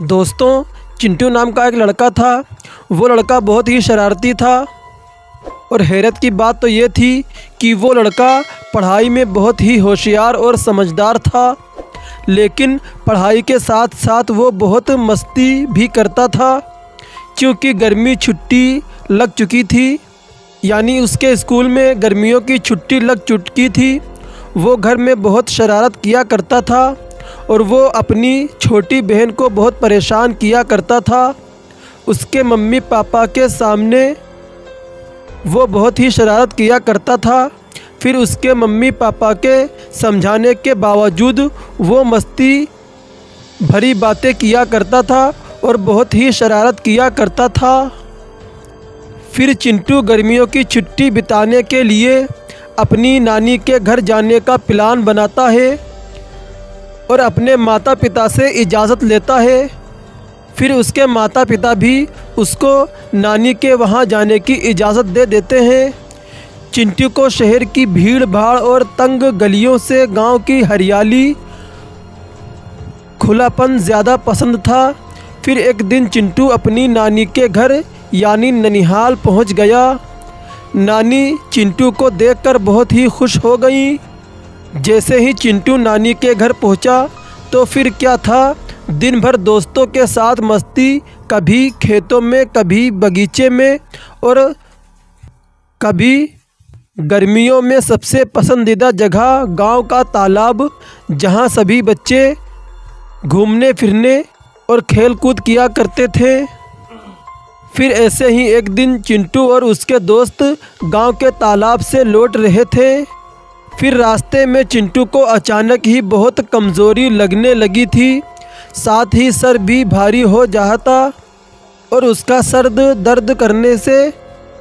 दोस्तों, चिंटू नाम का एक लड़का था। वो लड़का बहुत ही शरारती था और हैरत की बात तो ये थी कि वो लड़का पढ़ाई में बहुत ही होशियार और समझदार था। लेकिन पढ़ाई के साथ साथ वो बहुत मस्ती भी करता था। क्योंकि गर्मी छुट्टी लग चुकी थी, यानी उसके स्कूल में गर्मियों की छुट्टी लग चुकी थी। वो घर में बहुत शरारत किया करता था और वो अपनी छोटी बहन को बहुत परेशान किया करता था। उसके मम्मी पापा के सामने वो बहुत ही शरारत किया करता था। फिर उसके मम्मी पापा के समझाने के बावजूद वो मस्ती भरी बातें किया करता था और बहुत ही शरारत किया करता था। फिर चिंटू गर्मियों की छुट्टी बिताने के लिए अपनी नानी के घर जाने का प्लान बनाता है और अपने माता पिता से इजाज़त लेता है। फिर उसके माता पिता भी उसको नानी के वहाँ जाने की इजाज़त दे देते हैं। चिंटू को शहर की भीड़ भाड़ और तंग गलियों से गांव की हरियाली खुलापन ज़्यादा पसंद था। फिर एक दिन चिंटू अपनी नानी के घर यानी ननिहाल पहुंच गया। नानी चिंटू को देखकर बहुत ही खुश हो गई। जैसे ही चिंटू नानी के घर पहुंचा तो फिर क्या था, दिन भर दोस्तों के साथ मस्ती, कभी खेतों में, कभी बगीचे में और कभी गर्मियों में सबसे पसंदीदा जगह गांव का तालाब, जहां सभी बच्चे घूमने फिरने और खेल कूद किया करते थे। फिर ऐसे ही एक दिन चिंटू और उसके दोस्त गांव के तालाब से लौट रहे थे। फिर रास्ते में चिंटू को अचानक ही बहुत कमज़ोरी लगने लगी थी। साथ ही सर भी भारी हो जाता और उसका सर दर्द करने से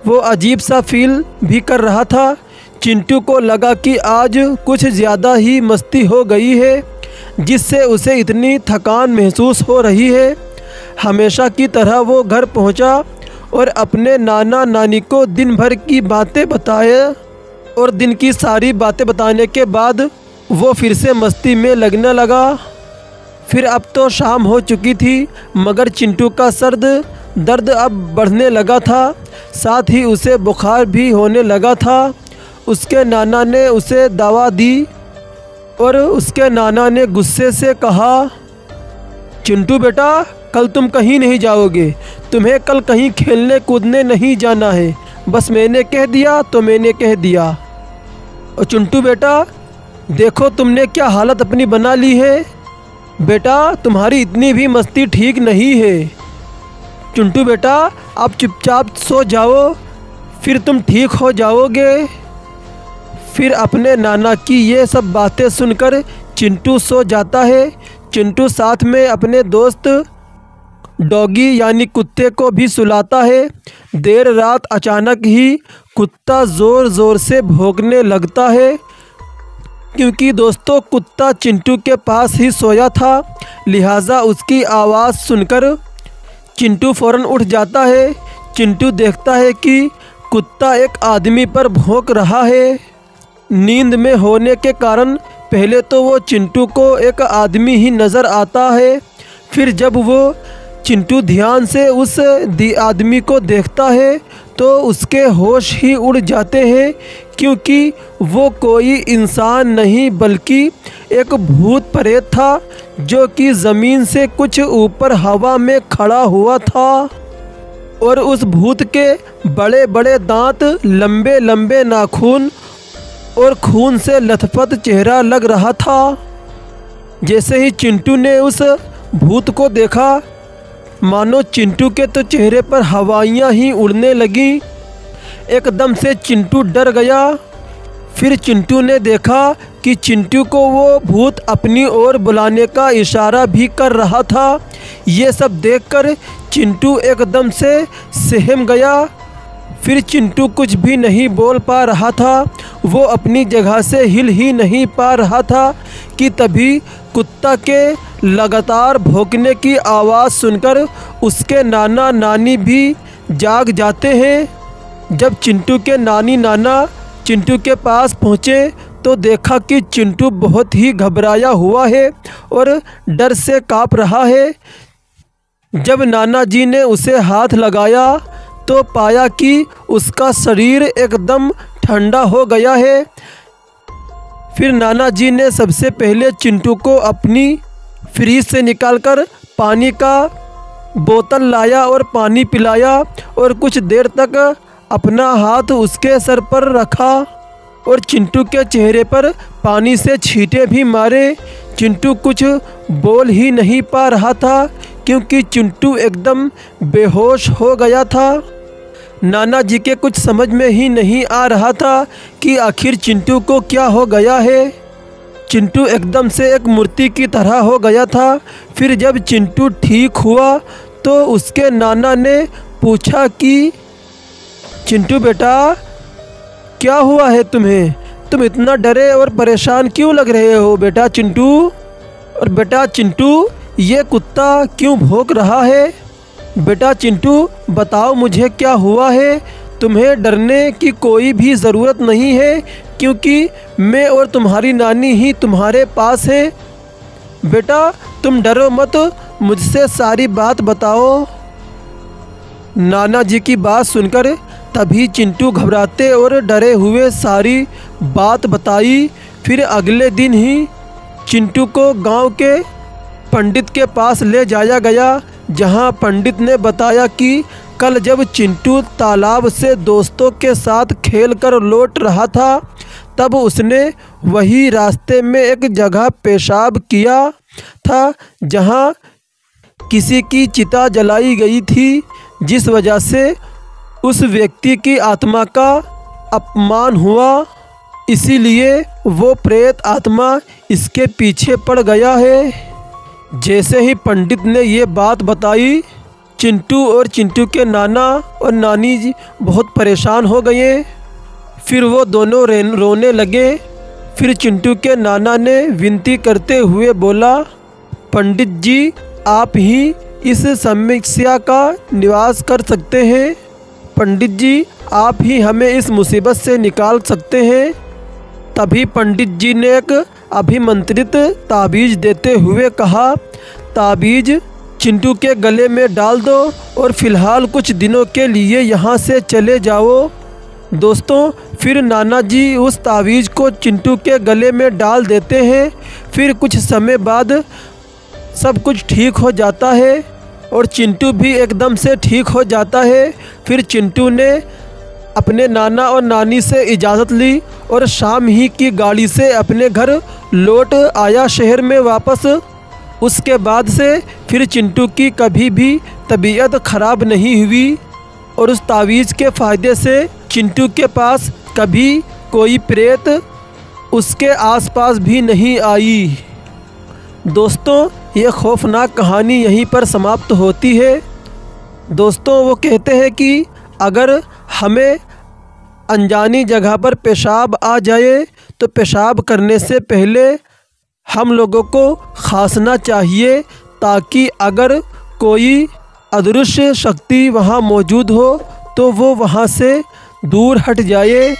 वो अजीब सा फील भी कर रहा था। चिंटू को लगा कि आज कुछ ज़्यादा ही मस्ती हो गई है, जिससे उसे इतनी थकान महसूस हो रही है। हमेशा की तरह वो घर पहुंचा और अपने नाना नानी को दिन भर की बातें बताया और दिन की सारी बातें बताने के बाद वो फिर से मस्ती में लगने लगा। फिर अब तो शाम हो चुकी थी, मगर चिंटू का सर दर्द अब बढ़ने लगा था। साथ ही उसे बुखार भी होने लगा था। उसके नाना ने उसे दवा दी और उसके नाना ने गुस्से से कहा, चिंटू बेटा, कल तुम कहीं नहीं जाओगे। तुम्हें कल कहीं खेलने कूदने नहीं जाना है। बस मैंने कह दिया तो मैंने कह दिया। और चिंटू बेटा, देखो तुमने क्या हालत अपनी बना ली है। बेटा, तुम्हारी इतनी भी मस्ती ठीक नहीं है। चिंटू बेटा, आप चुपचाप सो जाओ, फिर तुम ठीक हो जाओगे। फिर अपने नाना की ये सब बातें सुनकर चिंटू सो जाता है। चिंटू साथ में अपने दोस्त डॉगी यानी कुत्ते को भी सुलाता है। देर रात अचानक ही कुत्ता ज़ोर ज़ोर से भौंकने लगता है। क्योंकि दोस्तों, कुत्ता चिंटू के पास ही सोया था, लिहाजा उसकी आवाज़ सुनकर चिंटू फ़ौरन उठ जाता है। चिंटू देखता है कि कुत्ता एक आदमी पर भौंक रहा है। नींद में होने के कारण पहले तो वो चिंटू को एक आदमी ही नज़र आता है। फिर जब वो चिंटू ध्यान से उस आदमी को देखता है तो उसके होश ही उड़ जाते हैं, क्योंकि वो कोई इंसान नहीं बल्कि एक भूत प्रेत था, जो कि ज़मीन से कुछ ऊपर हवा में खड़ा हुआ था। और उस भूत के बड़े बड़े दांत, लंबे लंबे नाखून और खून से लथपथ चेहरा लग रहा था। जैसे ही चिंटू ने उस भूत को देखा, मानो चिंटू के तो चेहरे पर हवाइयाँ ही उड़ने लगीं। एकदम से चिंटू डर गया। फिर चिंटू ने देखा कि चिंटू को वो भूत अपनी ओर बुलाने का इशारा भी कर रहा था। ये सब देखकर चिंटू एकदम से सहम गया। फिर चिंटू कुछ भी नहीं बोल पा रहा था, वो अपनी जगह से हिल ही नहीं पा रहा था कि तभी कुत्ता के लगातार भौंकने की आवाज़ सुनकर उसके नाना नानी भी जाग जाते हैं। जब चिंटू के नानी नाना चिंटू के पास पहुँचे तो देखा कि चिंटू बहुत ही घबराया हुआ है और डर से काँप रहा है। जब नाना जी ने उसे हाथ लगाया तो पाया कि उसका शरीर एकदम ठंडा हो गया है। फिर नाना जी ने सबसे पहले चिंटू को अपनी फ्रीज से निकालकर पानी का बोतल लाया और पानी पिलाया और कुछ देर तक अपना हाथ उसके सर पर रखा और चिंटू के चेहरे पर पानी से छींटे भी मारे। चिंटू कुछ बोल ही नहीं पा रहा था क्योंकि चिंटू एकदम बेहोश हो गया था। नाना जी के कुछ समझ में ही नहीं आ रहा था कि आखिर चिंटू को क्या हो गया है। चिंटू एकदम से एक मूर्ति की तरह हो गया था। फिर जब चिंटू ठीक हुआ तो उसके नाना ने पूछा कि चिंटू बेटा, क्या हुआ है तुम्हें? तुम इतना डरे और परेशान क्यों लग रहे हो बेटा चिंटू? और बेटा चिंटू, ये कुत्ता क्यों भौंक रहा है? बेटा चिंटू, बताओ मुझे क्या हुआ है? तुम्हें डरने की कोई भी ज़रूरत नहीं है क्योंकि मैं और तुम्हारी नानी ही तुम्हारे पास है। बेटा तुम डरो मत, मुझसे सारी बात बताओ। नाना जी की बात सुनकर तभी चिंटू घबराते और डरे हुए सारी बात बताई। फिर अगले दिन ही चिंटू को गांव के पंडित के पास ले जाया गया, जहां पंडित ने बताया कि कल जब चिंटू तालाब से दोस्तों के साथ खेलकर लौट रहा था तब उसने वही रास्ते में एक जगह पेशाब किया था जहां किसी की चिता जलाई गई थी, जिस वजह से उस व्यक्ति की आत्मा का अपमान हुआ। इसीलिए वो प्रेत आत्मा इसके पीछे पड़ गया है। जैसे ही पंडित ने ये बात बताई, चिंटू और चिंटू के नाना और नानी जी बहुत परेशान हो गए। फिर वो दोनों रोने लगे। फिर चिंटू के नाना ने विनती करते हुए बोला, पंडित जी, आप ही इस समस्या का निवास कर सकते हैं। पंडित जी, आप ही हमें इस मुसीबत से निकाल सकते हैं। तभी पंडित जी ने एक अभिमंत्रित ताबीज़ देते हुए कहा, ताबीज़ चिंटू के गले में डाल दो और फिलहाल कुछ दिनों के लिए यहाँ से चले जाओ। दोस्तों, फिर नाना जी उस ताबीज़ को चिंटू के गले में डाल देते हैं। फिर कुछ समय बाद सब कुछ ठीक हो जाता है और चिंटू भी एकदम से ठीक हो जाता है। फिर चिंटू ने अपने नाना और नानी से इजाज़त ली और शाम ही की गाड़ी से अपने घर लौट आया शहर में वापस। उसके बाद से फिर चिंटू की कभी भी तबीयत ख़राब नहीं हुई और उस तावीज़ के फ़ायदे से चिंटू के पास कभी कोई प्रेत उसके आसपास भी नहीं आई। दोस्तों, ये खौफनाक कहानी यहीं पर समाप्त होती है। दोस्तों, वो कहते हैं कि अगर हमें अनजानी जगह पर पेशाब आ जाए तो पेशाब करने से पहले हम लोगों को खांसना चाहिए, ताकि अगर कोई अदृश्य शक्ति वहाँ मौजूद हो तो वो वहाँ से दूर हट जाए।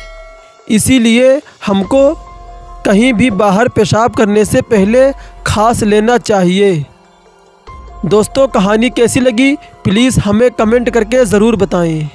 इसीलिए हमको कहीं भी बाहर पेशाब करने से पहले खांस लेना चाहिए। दोस्तों, कहानी कैसी लगी प्लीज़ हमें कमेंट करके ज़रूर बताएं।